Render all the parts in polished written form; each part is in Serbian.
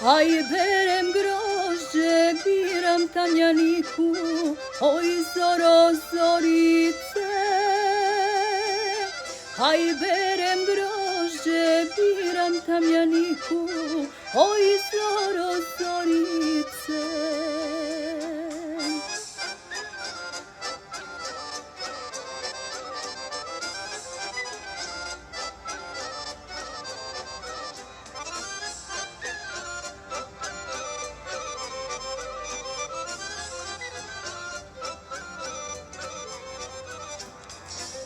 Aj berem grožđe, biram tamjaniku, oj zoro, zorice. Aj berem grožđe, biram tamjaniku, oj zoro, zorice.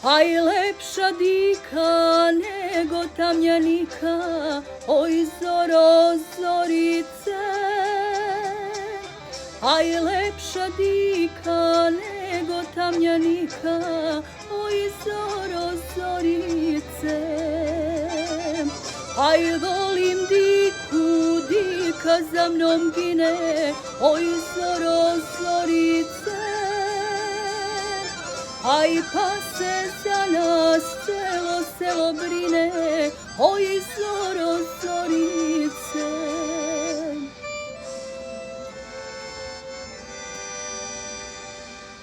Aj lepša dika nego tamjanika, oj zoro, zorice. Aj lepša dika nego tamjanika, oj zoro, zorice. Aj volim diku, dika za mnom gine, oj zoro, zorice. Aj pa se za nas celo selo brine, oj zoro, zorice.